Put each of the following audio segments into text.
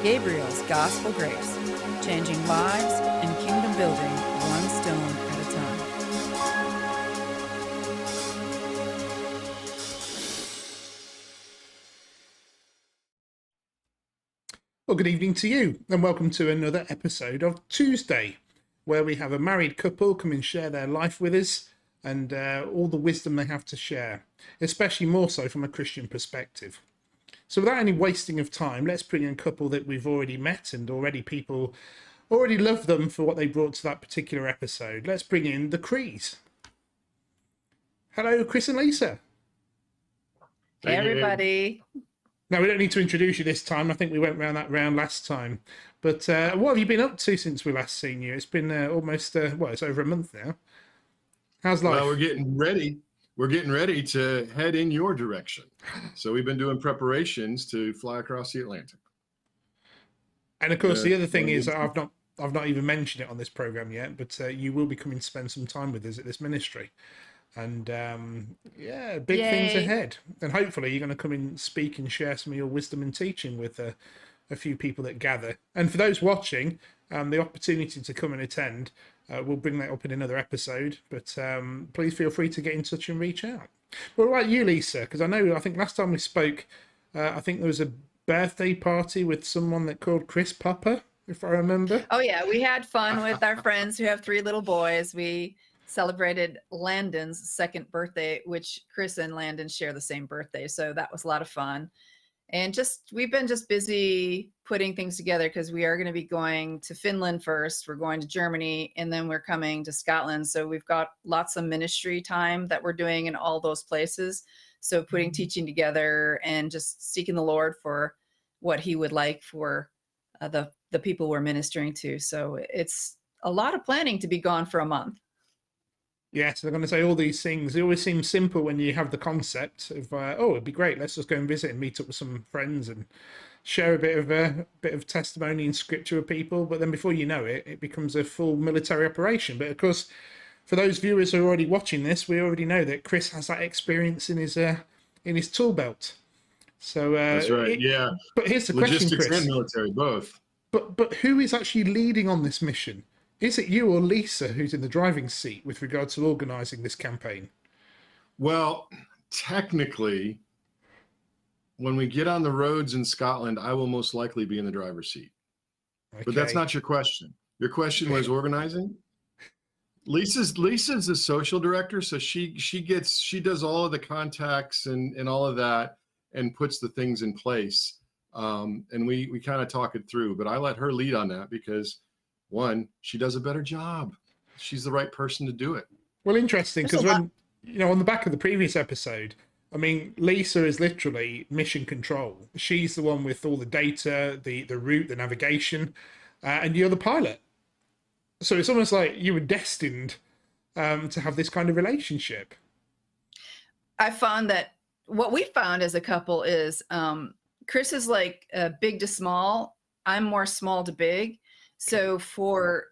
Gabriel's Gospel Grace, changing lives and kingdom building one stone at a time. Well, good evening to you, and welcome to another episode of Tuesday, where we have a married couple come and share their life with us and all the wisdom they have to share, especially more so from a Christian perspective. So without any wasting of time, let's bring in a couple that we've already met and people already love them for what they brought to that particular episode. Let's bring in the Crees. Hello, Chris and Lisa. Hey, everybody. Now, we don't need to introduce you this time. I think we went round that round last time. But what have you been up to since we last seen you? It's been almost, it's over a month now. How's life? Well, we're getting ready. We're getting ready to head in your direction. So we've been doing preparations to fly across the Atlantic. And of course, the other thing is I've not even mentioned it on this program yet, but you will be coming to spend some time with us at this ministry. And big things ahead. And hopefully you're going to come and speak and share some of your wisdom and teaching with a few people that gather. And for those watching, the opportunity to come and attend, we'll bring that up in another episode. But please feel free to get in touch and reach out. Well, what about you, Lisa? Because I think last time we spoke, I think there was a birthday party with someone that called Chris Papa, if I remember. Oh, yeah. We had fun with our friends who have 3 little boys. We celebrated Landon's 2nd birthday, which Chris and Landon share the same birthday. So that was a lot of fun. And we've been busy putting things together because we are going to be going to Finland first. We're going to Germany, and then we're coming to Scotland. So we've got lots of ministry time that we're doing in all those places. So putting teaching together and just seeking the Lord for what he would like for the people we're ministering to. So it's a lot of planning to be gone for a month. Yes, they're going to say all these things. They always seem simple when you have the concept of, it'd be great. Let's just go and visit and meet up with some friends and share a bit of testimony and scripture with people. But then before you know it, it becomes a full military operation. But of course, for those viewers who are already watching this, we already know that Chris has that experience in his tool belt. So that's right. Yeah. But here's the question, Chris. Logistics and military, both. But who is actually leading on this mission? Is it you or Lisa who's in the driving seat with regard to organising this campaign? Well, technically, when we get on the roads in Scotland, I will most likely be in the driver's seat. Okay. But that's not your question. Your question was organizing. Lisa's the social director, so she does all of the contacts and all of that and puts the things in place. And we kind of talk it through, but I let her lead on that because one, she does a better job. She's the right person to do it. Well, interesting, because when, on the back of the previous episode, I mean, Lisa is literally mission control. She's the one with all the data, the route, the navigation, and you're the pilot. So it's almost like you were destined to have this kind of relationship. I found that what we found as a couple is Chris is like big to small. I'm more small to big. So we're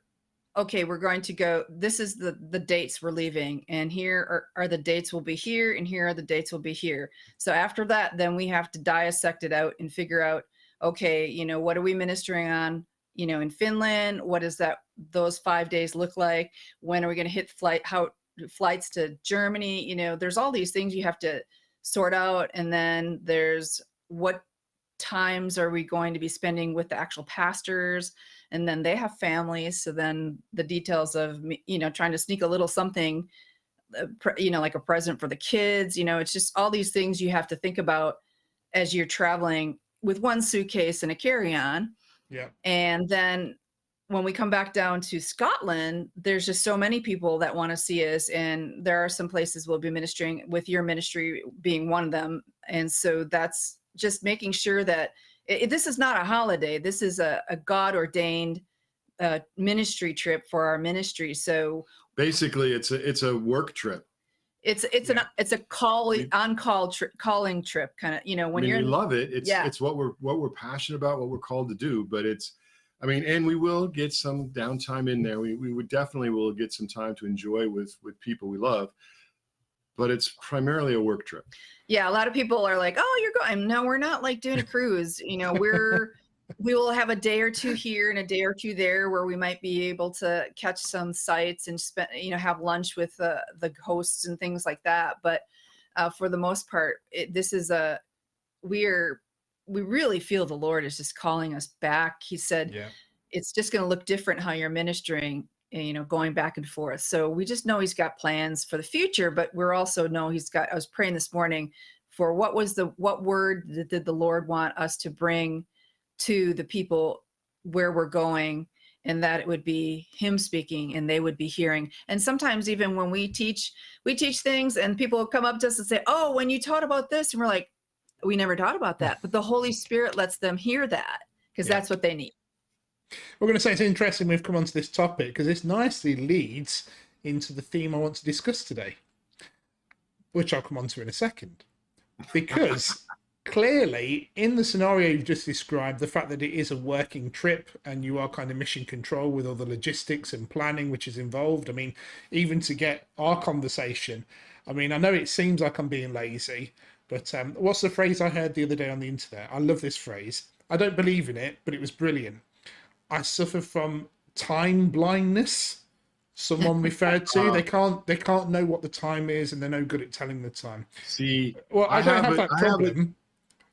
going to go, this is the dates we're leaving, and here are the dates will be here, and here are the dates will be here. So after that, then we have to dissect it out and figure out, okay, what are we ministering on, in Finland? What does those 5 days look like? When are we going to hit flights to Germany? There's all these things you have to sort out. And then there's what times are we going to be spending with the actual pastors, and then they have families, so then the details of trying to sneak a little something like a present for the kids, it's just all these things you have to think about as you're traveling with one suitcase and a carry-on. Yeah. And then when we come back down to Scotland, there's just so many people that want to see us, and there are some places we'll be ministering, with your ministry being one of them. And so that's just making sure that this is not a holiday. This is a God-ordained ministry trip for our ministry. So basically, it's a work trip. It's a calling trip, kind of. When you love it. It's what we're passionate about, what we're called to do. But and we will get some downtime in there. We would definitely will get some time to enjoy with people we love. But it's primarily a work trip. Yeah, a lot of people are like, "Oh, you're going." No, we're not like doing a cruise. We're we will have a day or two here and a day or two there where we might be able to catch some sites and spend, have lunch with the hosts and things like that. But for the most part, we really feel the Lord is just calling us back. He said, it's just going to look different how you're ministering, going back and forth. So we just know he's got plans for the future, but we're also know I was praying this morning for what word did the Lord want us to bring to the people where we're going, and that it would be him speaking and they would be hearing. And sometimes even when we teach things and people come up to us and say, oh, when you taught about this, and we're like, we never taught about that, but the Holy Spirit lets them hear that because that's what they need. We're going to say it's interesting we've come onto this topic because this nicely leads into the theme I want to discuss today, which I'll come on to in a second. Because clearly, in the scenario you've just described, the fact that it is a working trip and you are kind of mission control with all the logistics and planning which is involved. I mean, even to get our conversation, I mean, I know it seems like I'm being lazy, but what's the phrase I heard the other day on the internet? I love this phrase. I don't believe in it, but it was brilliant. I suffer from time blindness. Someone referred to they can't know what the time is, and they're no good at telling the time. See, well, I don't have that problem.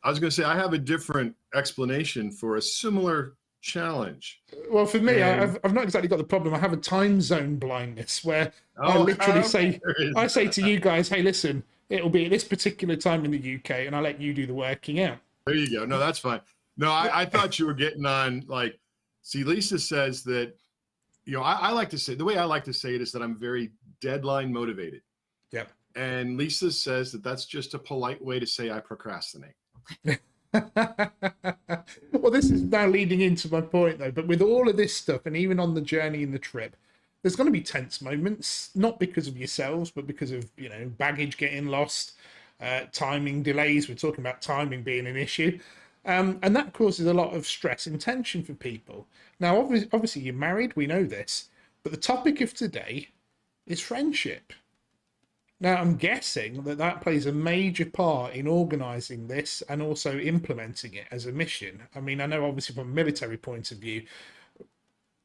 I was going to say I have a different explanation for a similar challenge. Well, for me, I've not exactly got the problem. I have a time zone blindness where I literally say to you guys, hey, listen, it'll be at this particular time in the UK, and I let you do the working out. There you go. No, that's fine. No, I thought you were getting on, like, see, Lisa says that, I like to say, the way I like to say it is that I'm very deadline motivated. Yep. And Lisa says that that's just a polite way to say I procrastinate. Well, this is now leading into my point, though. But with all of this stuff, and even on the journey and the trip, there's going to be tense moments, not because of yourselves, but because of, baggage getting lost, timing delays. We're talking about timing being an issue. And that causes a lot of stress and tension for people. Now, obviously, you're married. We know this. But the topic of today is friendship. Now, I'm guessing that plays a major part in organising this and also implementing it as a mission. I mean, I know obviously from a military point of view,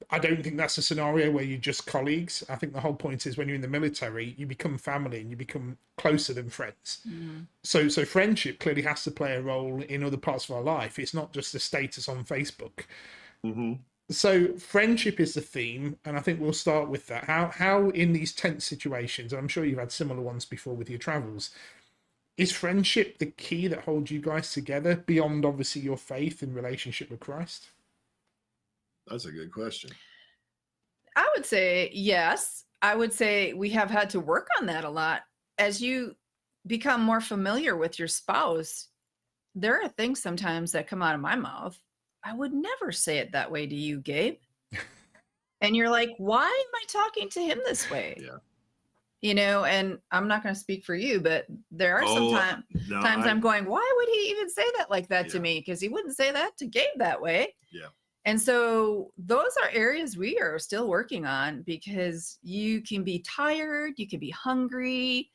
I don't think that's a scenario where you're just colleagues. I think the whole point is when you're in the military, you become family and you become closer than friends. Mm. So friendship clearly has to play a role in other parts of our life. It's not just a status on Facebook. Mm-hmm. So friendship is the theme, and I think we'll start with that. How in these tense situations, I'm sure you've had similar ones before with your travels, is friendship the key that holds you guys together beyond obviously your faith and relationship with Christ? That's a good question. I would say yes. I would say we have had to work on that a lot. As you become more familiar with your spouse, there are things sometimes that come out of my mouth. I would never say it that way to you, Gabe. And you're like, why am I talking to him this way? Yeah. And I'm not going to speak for you, but there are times I'm going, why would he even say that like that to me? Because he wouldn't say that to Gabe that way. Yeah. And so those are areas we are still working on, because you can be tired, you can be hungry,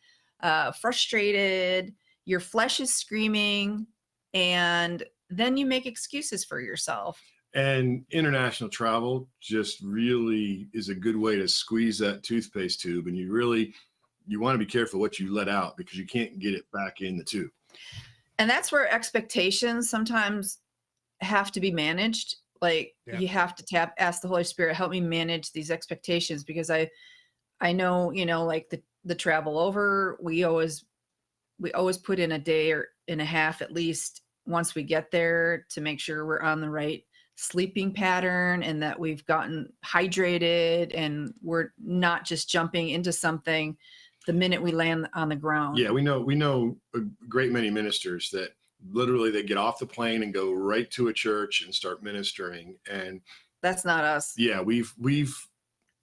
frustrated, your flesh is screaming, and then you make excuses for yourself. And international travel just really is a good way to squeeze that toothpaste tube. And you want to be careful what you let out, because you can't get it back in the tube. And that's where expectations sometimes have to be managed. Like you have to ask the Holy Spirit, help me manage these expectations, because I know, like the travel over, we always put in a day or and a half at least once we get there to make sure we're on the right sleeping pattern and that we've gotten hydrated and we're not just jumping into something the minute we land on the ground. Yeah, we know a great many ministers that literally they get off the plane and go right to a church and start ministering. And that's not us. Yeah,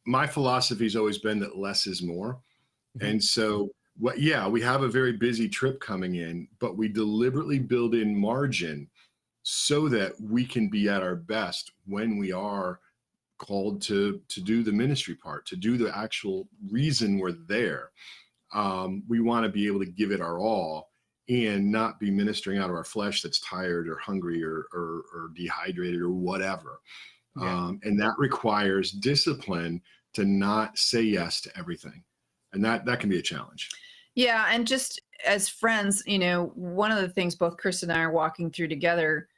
my philosophy has always been that less is more. Mm-hmm. And so we have a very busy trip coming in, but we deliberately build in margin so that we can be at our best when we are called to do the ministry part, to do the actual reason we're there. We want to be able to give it our all. and not be ministering out of our flesh that's tired or hungry or dehydrated or whatever. Yeah. And that requires discipline to not say yes to everything. And that can be a challenge. Yeah. And just as friends, one of the things both Chris and I are walking through together,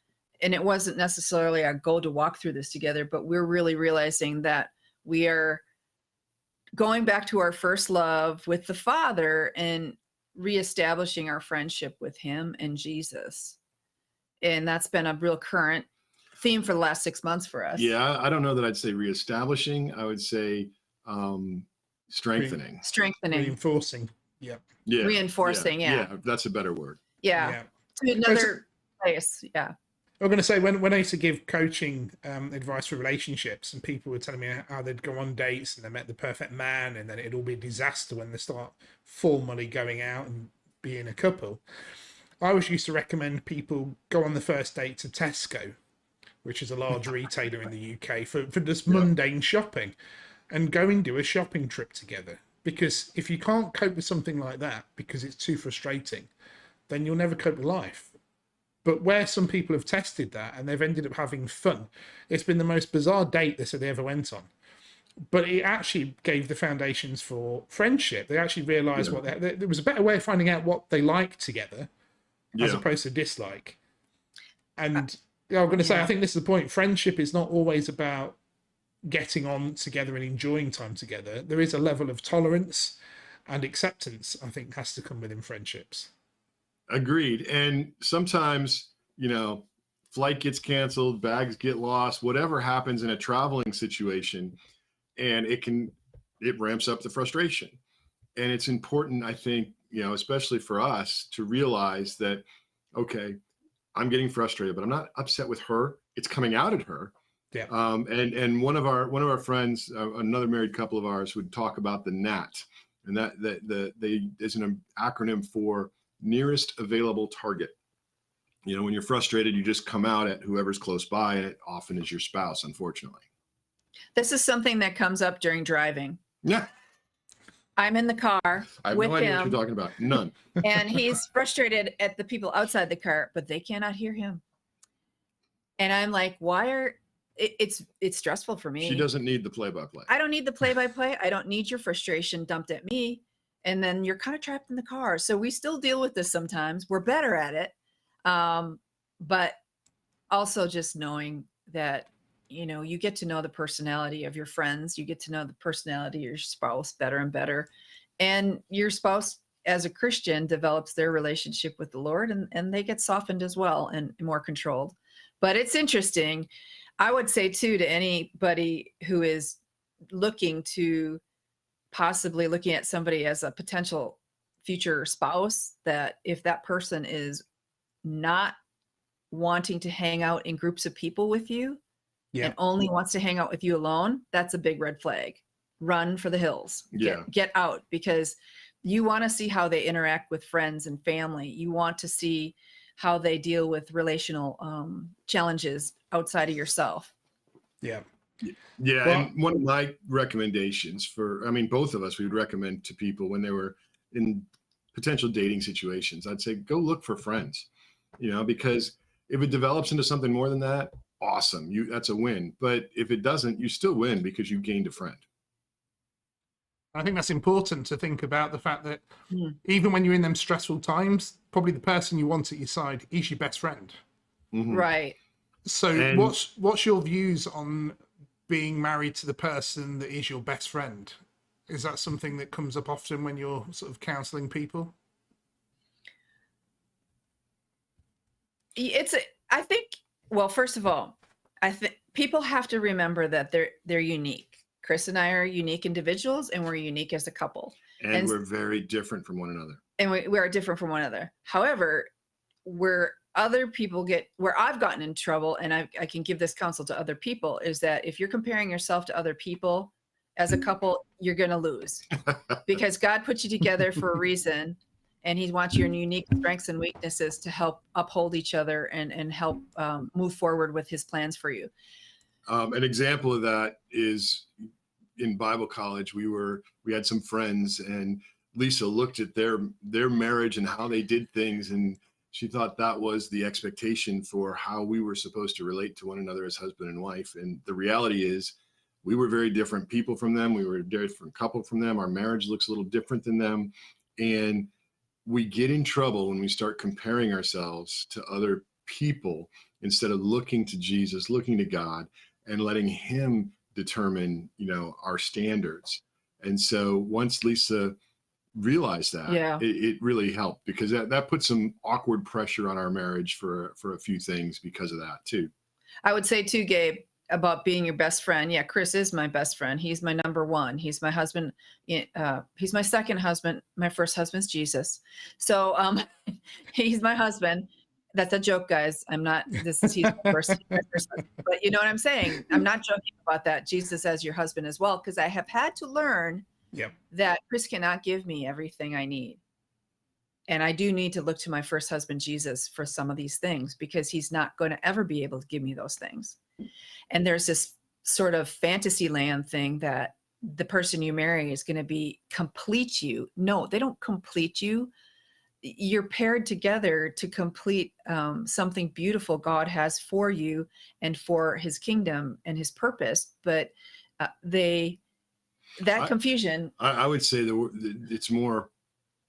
and it wasn't necessarily our goal to walk through this together, but we're really realizing that we are going back to our first love with the Father and reestablishing our friendship with him and Jesus. And that's been a real current theme for the last 6 months for us. Yeah, I don't know that I'd say reestablishing. I would say strengthening. Reinforcing. Yeah. Yeah. Reinforcing. Yeah. That's a better word. Yeah. To another place. Yeah. I'm going to say when I used to give coaching advice for relationships, and people were telling me how they'd go on dates and they met the perfect man, and then it'd all be a disaster when they start formally going out and being a couple. I always used to recommend people go on the first date to Tesco, which is a large retailer in the UK, for just mundane shopping, and go and do a shopping trip together. Because if you can't cope with something like that because it's too frustrating, then you'll never cope with life. But where some people have tested that and they've ended up having fun, it's been the most bizarre date they said they ever went on. But it actually gave the foundations for friendship. They actually realised there was a better way of finding out what they liked together as opposed to dislike. And I'm going to say, I think this is the point. Friendship is not always about getting on together and enjoying time together. There is a level of tolerance and acceptance, I think, has to come within friendships. Agreed. And sometimes, flight gets canceled, bags get lost, whatever happens in a traveling situation, and it ramps up the frustration. And it's important, I think, especially for us, to realize that, okay, I'm getting frustrated, but I'm not upset with her. It's coming out at her. Yeah. And one of our friends, another married couple of ours, would talk about the NAT, and that there's an acronym for nearest available target. When you're frustrated, you just come out at whoever's close by, and it often is your spouse, unfortunately. This is something that comes up during driving. Yeah. I'm in the car I have with no idea him, what you're talking about. None. and he's frustrated at the people outside the car, but they cannot hear him. And I'm like, it's stressful for me. She doesn't need the play-by-play. I don't need the play-by-play. I don't need your frustration dumped at me. And then you're kind of trapped in the car. So we still deal with this sometimes. We're better at it. But also just knowing that, you get to know the personality of your friends. You get to know the personality of your spouse better and better. And your spouse, as a Christian, develops their relationship with the Lord, and they get softened as well and more controlled. But it's interesting. I would say, too, to anybody who is possibly looking at somebody as a potential future spouse, that if that person is not wanting to hang out in groups of people with you and only wants to hang out with you alone, that's a big red flag. Run for the hills. Get out, because you want to see how they interact with friends and family. You want to see how they deal with relational challenges outside of yourself. Yeah. And one of my recommendations both of us, we would recommend to people when they were in potential dating situations, I'd say, go look for friends, because if it develops into something more than that, awesome. That's a win. But if it doesn't, you still win because you gained a friend. I think that's important to think about, the fact that even when you're in them stressful times, probably the person you want at your side is your best friend. Mm-hmm. Right. So what's your views on being married to the person that is your best friend? Is that something that comes up often when you're sort of counseling people? First of all, I think people have to remember that they're unique. Chris and I are unique individuals, and we're unique as a couple. And we're very different from one another. And we are different from one another. However, where other people where I've gotten in trouble, and I can give this counsel to other people, is that if you're comparing yourself to other people as a couple, you're going to lose. Because God put you together for a reason, and he wants your unique strengths and weaknesses to help uphold each other and help move forward with his plans for you. An example of that is in Bible college, we had some friends, and Lisa looked at their marriage and how they did things, and she thought that was the expectation for how we were supposed to relate to one another as husband and wife. And the reality is, we were very different people from them. We were a different couple from them. Our marriage looks a little different than them. And we get in trouble when we start comparing ourselves to other people instead of looking to Jesus, looking to God, and letting him determine, our standards. And so once Lisa realized that, it really helped, because that put some awkward pressure on our marriage for a few things because of that too. I would say too, Gabe, about being your best friend. Yeah, Chris is my best friend. He's my number one. He's my husband. He's my second husband. My first husband's Jesus. So he's my husband. That's a joke, guys. I'm not, he's my first husband. But you know what I'm saying? I'm not joking about that. Jesus as your husband as well, because I have had to learn that Chris cannot give me everything I need. And I do need to look to my first husband, Jesus, for some of these things, because he's not going to ever be able to give me those things. And there's this sort of fantasy land thing that the person you marry is going to complete you. No, they don't complete you. You're paired together to complete something beautiful God has for you and for his kingdom and his purpose. But confusion. I would say that it's more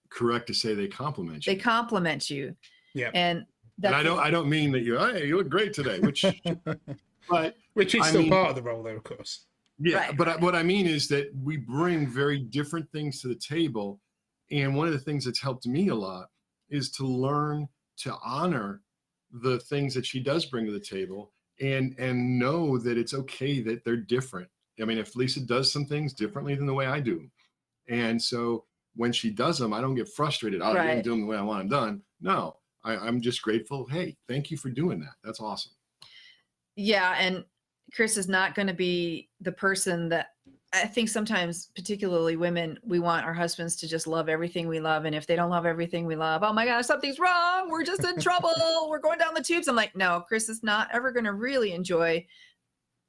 correct to say they complement you. They complement you. Yeah. And I don't mean that hey, you look great today, which is still part of the role there, of course. Yeah. Right. But what I mean is that we bring very different things to the table. And one of the things that's helped me a lot is to learn to honor the things that she does bring to the table, and know that it's okay that they're different. I mean, if Lisa does some things differently than the way I do, and so when she does them, I don't get frustrated. I didn't do them the way I want them done. No, I'm just grateful. Hey, thank you for doing that. That's awesome. Yeah. And Chris is not going to be the person that, I think sometimes, particularly women, we want our husbands to just love everything we love. And if they don't love everything we love, oh my gosh, something's wrong. We're just in trouble. We're going down the tubes. I'm like, no, Chris is not ever going to really enjoy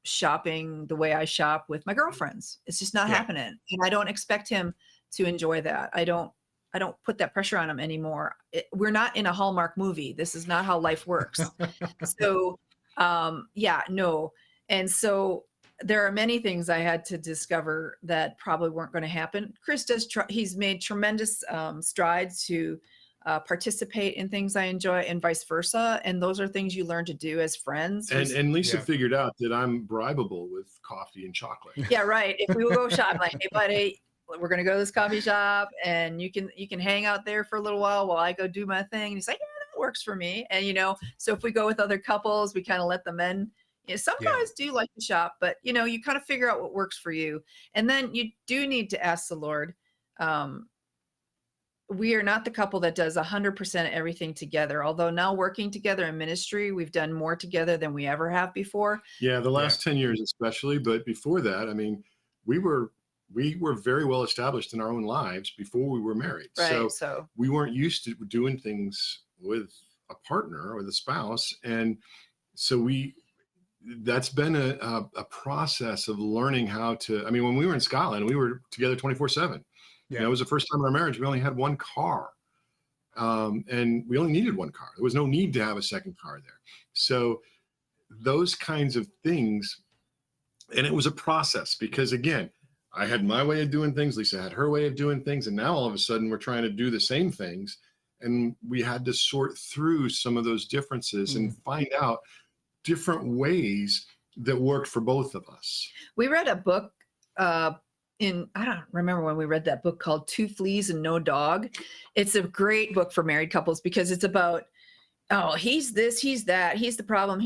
shopping the way I shop with my girlfriends. It's just not happening. And I don't expect him to enjoy that. I don't put that pressure on him anymore. We're not in a Hallmark movie. This is not how life works. So, no. And so there are many things I had to discover that probably weren't going to happen. Chris he's made tremendous strides to participate in things I enjoy, and vice versa. And those are things you learn to do as friends. And Lisa figured out that I'm bribable with coffee and chocolate. Yeah, right. If we will go shop, like, hey buddy, we're going to go to this coffee shop, and you can hang out there for a little while I go do my thing. And he's like, yeah, that works for me. And, so if we go with other couples, we kind of let the men, some guys do like to shop, but you kind of figure out what works for you. And then you do need to ask the Lord. We are not the couple that does 100% everything together. Although now working together in ministry, we've done more together than we ever have before. Yeah. The last 10 years, especially, but before that, I mean, we were very well established in our own lives before we were married. Right, so we weren't used to doing things with a partner or with a spouse. And so that's been a process of learning how to, I mean, when we were in Scotland, we were together 24/7. Yeah. It was the first time in our marriage, we only had one car. And we only needed one car. There was no need to have a second car there. So those kinds of things, and it was a process, because again, I had my way of doing things. Lisa had her way of doing things. And now all of a sudden we're trying to do the same things. And we had to sort through some of those differences and find out different ways that worked for both of us. We read a book I don't remember when we read that book, called Two Fleas and No Dog. It's a great book for married couples, because it's about, he's this, he's that, he's the problem.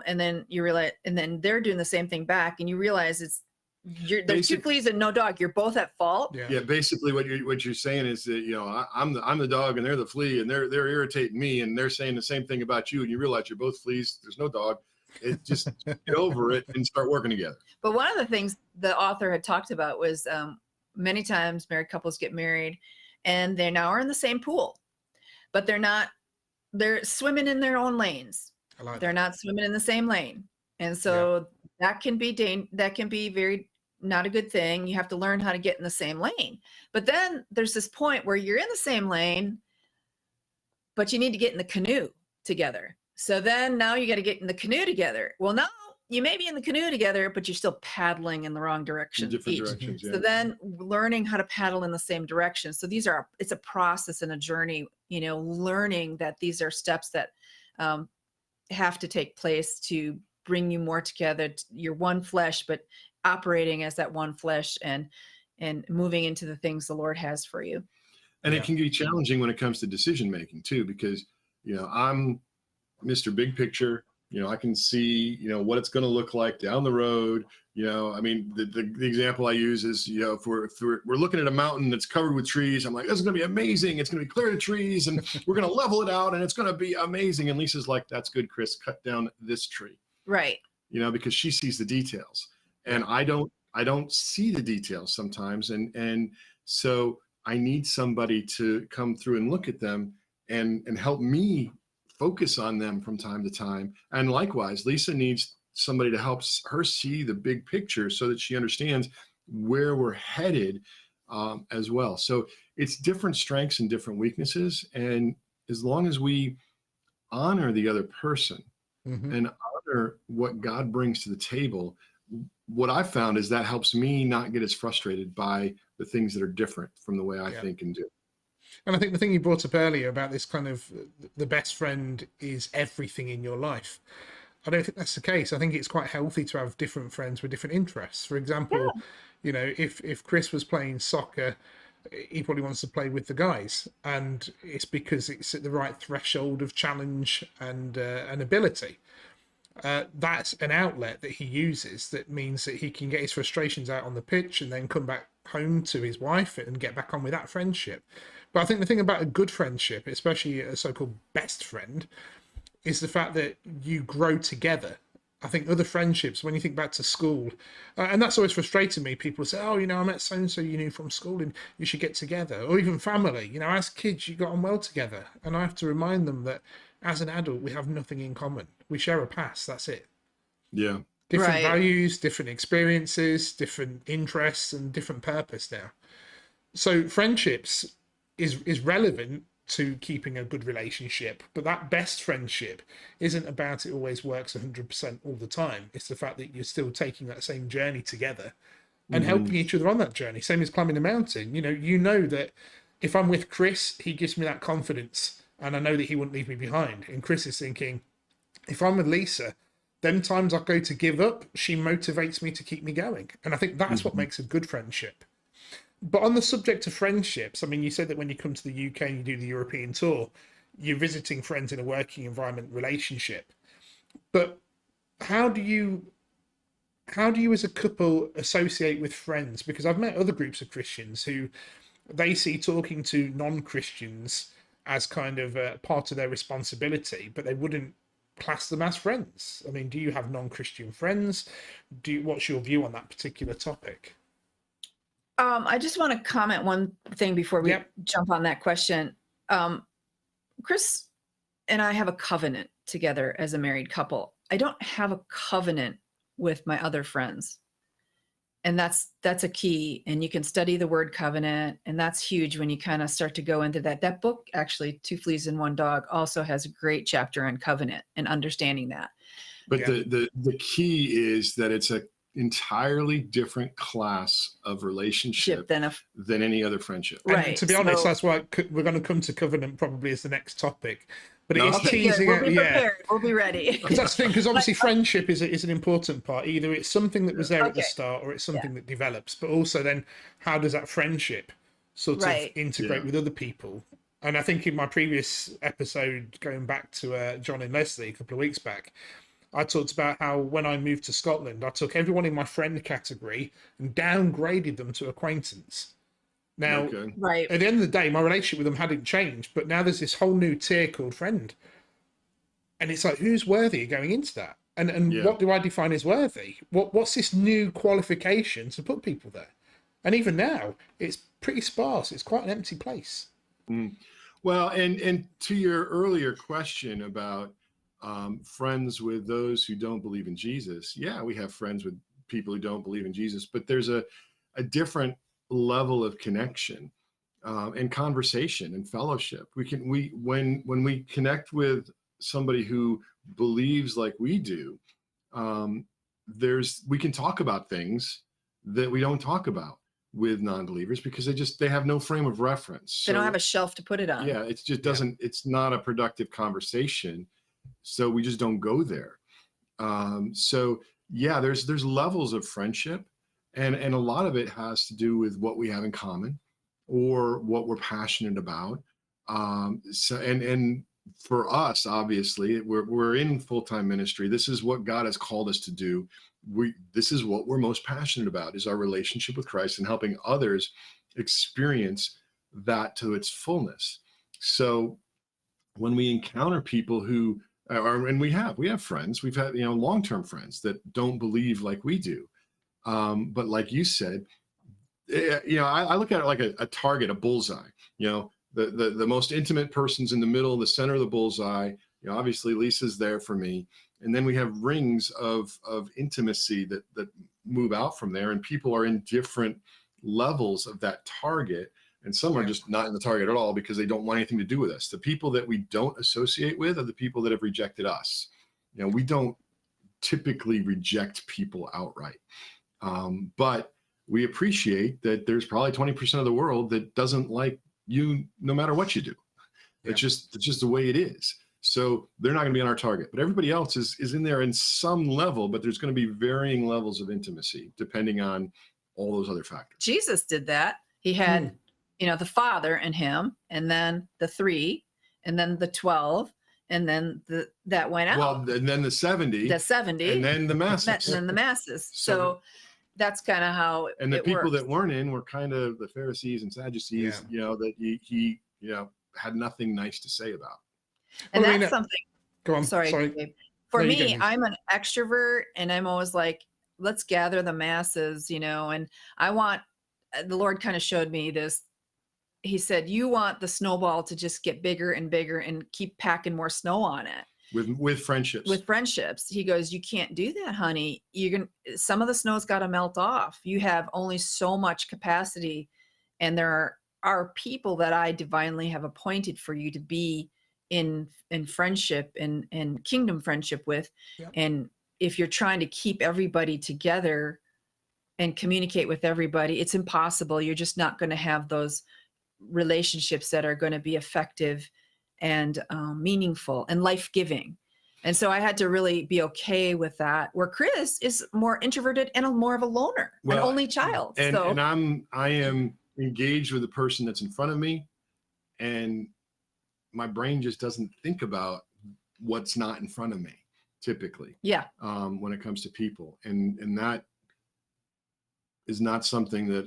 And then you realize, and then they're doing the same thing back, and you realize there's two fleas and no dog. You're both at fault. Yeah. Basically what you're saying is that, I'm the dog and they're the flea, and they're irritating me, and they're saying the same thing about you, and you realize you're both fleas. There's no dog. It just get over it and start working together. But one of the things the author had talked about was many times married couples get married and they now are in the same pool, but they're swimming in their own lanes. They're not swimming in the same lane. And so that can be very not a good thing. You have to learn how to get in the same lane. But then there's this point where you're in the same lane, but you need to get in the canoe together. So then now you got to get in the canoe together. Well, now you may be in the canoe together, but you're still paddling in the wrong direction. Different directions. Yeah. So then learning how to paddle in the same direction. So it's a process and a journey, learning that these are steps that have to take place to bring you more together. You're one flesh, but operating as that one flesh and moving into the things the Lord has for you. And it can be challenging when it comes to decision making too, because, I'm Mr. Big Picture. I can see, what it's going to look like down the road. I mean, the example I use is, if we're looking at a mountain that's covered with trees, I'm like, this is going to be amazing. It's going to be clear of trees and we're going to level it out and it's going to be amazing. And Lisa's like, that's good, Chris, cut down this tree. Right. Because she sees the details and I don't see the details sometimes. And so I need somebody to come through and look at them and help me focus on them from time to time. And likewise, Lisa needs somebody to help her see the big picture so that she understands where we're headed as well. So it's different strengths and different weaknesses. And as long as we honor the other person and honor what God brings to the table, what I've found is that helps me not get as frustrated by the things that are different from the way I think and do. And I think the thing you brought up earlier about this kind of the best friend is everything in your life, I don't think that's the case. I think it's quite healthy to have different friends with different interests. For example, if Chris was playing soccer, he probably wants to play with the guys, and it's because it's at the right threshold of challenge and ability. That's an outlet that he uses that means that he can get his frustrations out on the pitch and then come back home to his wife and get back on with that friendship. But I think the thing about a good friendship, especially a so-called best friend, is the fact that you grow together. I think other friendships, when you think back to school, and that's always frustrated me, people say, oh, I met so-and-so you knew from school and you should get together. Or even family, as kids, you got on well together. And I have to remind them that as an adult, we have nothing in common. We share a past, that's it. Yeah. Different values, different experiences, different interests, and different purpose now. So friendships is relevant to keeping a good relationship, but that best friendship isn't about it always works 100% all the time. It's the fact that you're still taking that same journey together and helping each other on that journey. Same as climbing a mountain. You know that if I'm with Chris, he gives me that confidence and I know that he wouldn't leave me behind. And Chris is thinking, if I'm with Lisa, them times I go to give up, she motivates me to keep me going. And I think that's what makes a good friendship. But on the subject of friendships, I mean, you said that when you come to the UK and you do the European tour, you're visiting friends in a working environment relationship. But how do you as a couple associate with friends? Because I've met other groups of Christians who they see talking to non-Christians as kind of part of their responsibility, but they wouldn't class them as friends. I mean, do you have non-Christian friends? What's your view on that particular topic? I just want to comment one thing before we jump on that question. Chris and I have a covenant together as a married couple. I don't have a covenant with my other friends. And that's a key. And you can study the word covenant. And that's huge when you kind of start to go into that. That book, actually, Two Fleas and One Dog, also has a great chapter on covenant and understanding that. But the key is that it's a entirely different class of relationship than any other friendship. And right. to be honest, that's why we're going to come to covenant probably as the next topic. But it is teasing we'll be prepared. We'll be ready. Because that's the thing, because obviously friendship is an important part. Either it's something that was there at the start or it's something that develops. But also then how does that friendship sort of integrate with other people? And I think in my previous episode, going back to John and Leslie a couple of weeks back, I talked about how when I moved to Scotland, I took everyone in my friend category and downgraded them to acquaintance. Now, at the end of the day, my relationship with them hadn't changed, but now there's this whole new tier called friend. And it's like, who's worthy of going into that? And what do I define as worthy? What's this new qualification to put people there? And even now, it's pretty sparse. It's quite an empty place. Well, and to your earlier question about friends with those who don't believe in Jesus, we have friends with people who don't believe in Jesus, but there's a different level of connection and conversation and fellowship. When we connect with somebody who believes like we do, we can talk about things that we don't talk about with non-believers because they have no frame of reference. They don't have a shelf to put it on. Yeah, it just doesn't. It's not a productive conversation, so we just don't go there. So yeah, there's levels of friendship, and a lot of it has to do with what we have in common or what we're passionate about. And for us, obviously, we're in full-time ministry. This is what God has called us to do. This is what we're most passionate about, is our relationship with Christ and helping others experience that to its fullness. So when we encounter people who and we have friends, we've had, long-term friends that don't believe like we do. But like you said, I look at it like a target, a bullseye. The most intimate person's in the middle, the center of the bullseye. Obviously Lisa's there for me. And then we have rings of intimacy that move out from there, and people are in different levels of that target. And some are just not in the target at all because they don't want anything to do with us. The people that we don't associate with are the people that have rejected us. We don't typically reject people outright. But we appreciate that there's probably 20% of the world that doesn't like you no matter what you do. Yeah. It's just the way it is. So they're not going to be on our target. But everybody else is in there in some level, but there's going to be varying levels of intimacy depending on all those other factors. Jesus did that. He had the Father and him, and then the 3, and then the 12, and then that went out. Well, and then the 70. The 70. And then the masses. And then the masses. So that's kind of how and the people works. That weren't in were kind of the Pharisees and Sadducees, that he had nothing nice to say about. And that's something. Go on. Sorry. Dave. For me, I'm an extrovert, and I'm always like, let's gather the masses, and I want, the Lord kind of showed me this. He said, you want the snowball to just get bigger and bigger and keep packing more snow on it. With friendships. With friendships. He goes, you can't do that, honey. Some of the snow's got to melt off. You have only so much capacity. And there are people that I divinely have appointed for you to be in friendship and kingdom friendship with. Yeah. And if you're trying to keep everybody together and communicate with everybody, it's impossible. You're just not going to have those relationships that are going to be effective and meaningful and life-giving. And so I had to really be okay with that, where Chris is more introverted and more of a loner, an only child. And I am engaged with the person that's in front of me, and my brain just doesn't think about what's not in front of me typically. Yeah. When it comes to people, and that is not something that,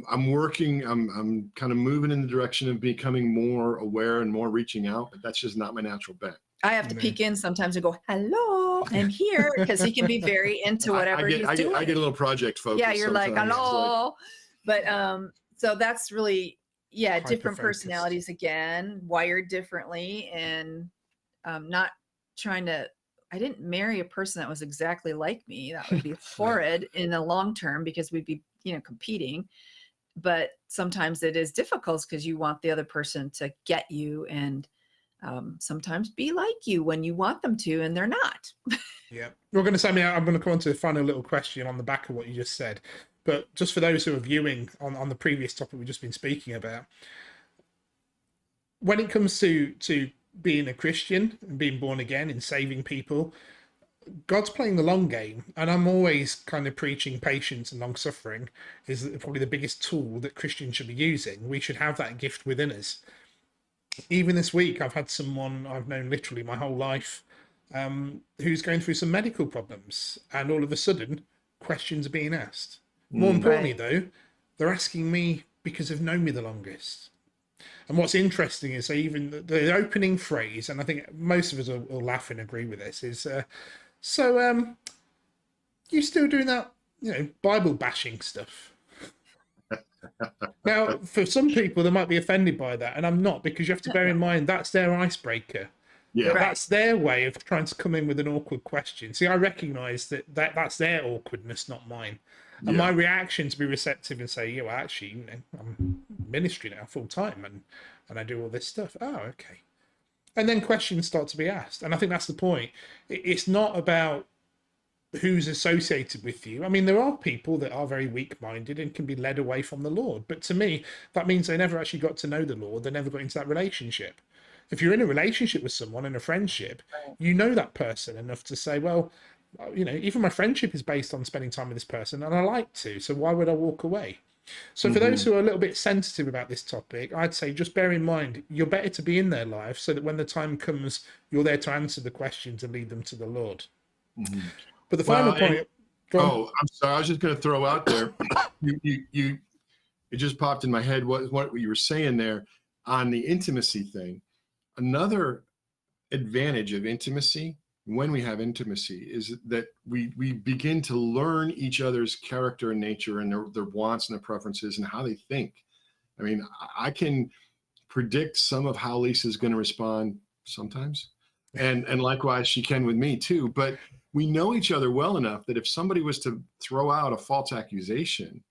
I'm working, I'm kind of moving in the direction of becoming more aware and more reaching out, but that's just not my natural bent. I have to peek in sometimes and go, hello, I'm here, because he can be very into whatever he's doing. I get a little project focus. Yeah, you're like, hello. But so that's really, different personalities again, wired differently, and not trying to, I didn't marry a person that was exactly like me. That would be horrid in the long term, because we'd be, competing. But sometimes it is difficult because you want the other person to get you and sometimes be like you when you want them to, and they're not. Yeah. We're going to say, I'm going to come on to the final little question on the back of what you just said. But just for those who are viewing on the previous topic we've just been speaking about, when it comes to being a Christian and being born again and saving people, God's playing the long game. And I'm always kind of preaching patience and long suffering is probably the biggest tool that Christians should be using. We should have that gift within us. Even this week, I've had someone I've known literally my whole life who's going through some medical problems, and all of a sudden questions are being asked. More importantly, though, they're asking me because they've known me the longest. And what's interesting is even the opening phrase, and I think most of us will laugh and agree with this, is, you still doing that, Bible bashing stuff? Now, for some people, they might be offended by that, and I'm not, because you have to bear in mind that's their icebreaker. Yeah. That's their way of trying to come in with an awkward question. See, I recognize that's their awkwardness, not mine. And my reaction to be receptive and say, yeah, well, actually, you know, I'm ministry now full time and I do all this stuff. Oh, okay. And then questions start to be asked. And I think that's the point. It's not about who's associated with you. I mean, there are people that are very weak-minded and can be led away from the Lord. But to me, that means they never actually got to know the Lord. They never got into that relationship. If you're in a relationship with someone, in a friendship, you know that person enough to say, well, you know, even my friendship is based on spending time with this person and I like to, so why would I walk away? So for those who are a little bit sensitive about this topic, I'd say just bear in mind, you're better to be in their life so that when the time comes, you're there to answer the questions and lead them to the Lord. But the final point... I'm sorry, I was just going to throw out there, it just popped in my head what you were saying there on the intimacy thing. Another advantage of intimacy, when we have intimacy, is that we begin to learn each other's character and nature and their wants and their preferences and how they think. I mean, I can predict some of how Lisa's going to respond sometimes, and likewise she can with me too. But we know each other well enough that if somebody was to throw out a false accusation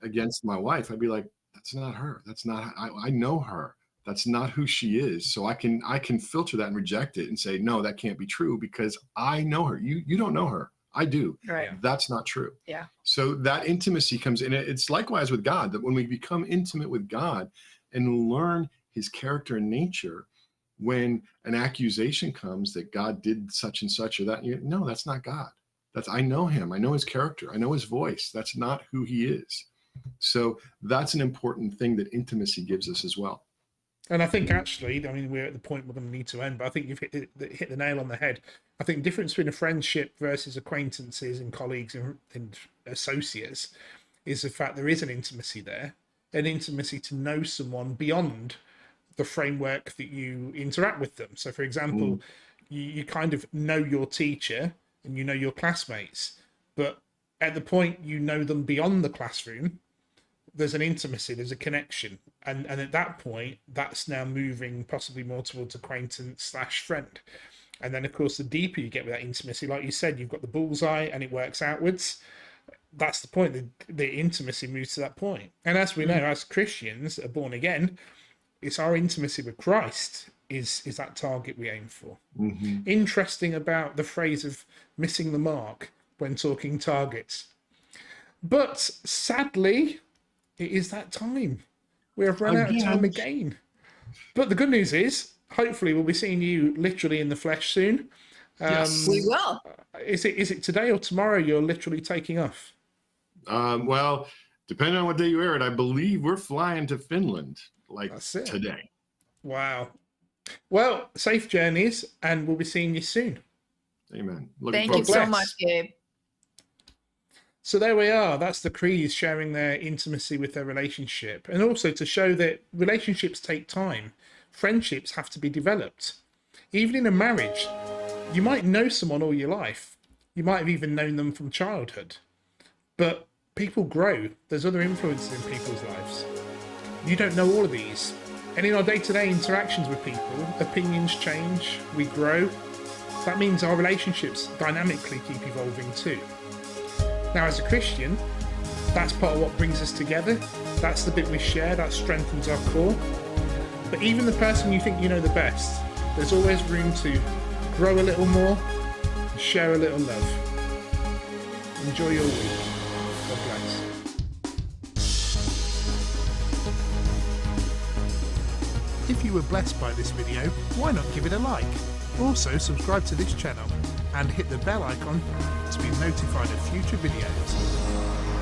against my wife, I'd be like, that's not her. That's not, I know her. That's not who she is. So I can filter that and reject it and say, no, that can't be true because I know her. You don't know her. I do. Right. That's not true. Yeah. So that intimacy comes in. It's likewise with God, that when we become intimate with God and learn his character and nature, when an accusation comes that God did such and such or that, no, that's not God. I know him. I know his character. I know his voice. That's not who he is. So that's an important thing that intimacy gives us as well. And I think actually, I mean, we're at the point we're going to need to end, but I think you've hit the nail on the head. I think the difference between a friendship versus acquaintances and colleagues and associates is the fact there is an intimacy there, an intimacy to know someone beyond the framework that you interact with them. So, for example, you kind of know your teacher and you know your classmates, but at the point you know them beyond the classroom, there's an intimacy, there's a connection. And at that point, that's now moving possibly more towards acquaintance/friend. And then, of course, the deeper you get with that intimacy, like you said, you've got the bullseye and it works outwards. That's the point. The intimacy moves to that point. And as we know, as Christians that are born again, it's our intimacy with Christ is that target we aim for. Interesting about the phrase of missing the mark when talking targets. But sadly, it is that time. We have run out of time again. But the good news is, hopefully we'll be seeing you literally in the flesh soon. Yes, we will. Is it today or tomorrow you're literally taking off? Well, depending on what day you air it, I believe we're flying to Finland today. Wow. Well, safe journeys, and we'll be seeing you soon. Amen. Thank you so much, Gabe. So there we are. That's the Crees sharing their intimacy with their relationship. And also to show that relationships take time. Friendships have to be developed. Even in a marriage, you might know someone all your life. You might have even known them from childhood. But people grow. There's other influences in people's lives. You don't know all of these. And in our day-to-day interactions with people, opinions change, we grow. That means our relationships dynamically keep evolving too. Now, as a Christian, that's part of what brings us together. That's the bit we share, that strengthens our core. But even the person you think you know the best, there's always room to grow a little more and share a little love. Enjoy your week. God bless. If you were blessed by this video, why not give it a like? Also, subscribe to this channel and hit the bell icon to be notified of future videos.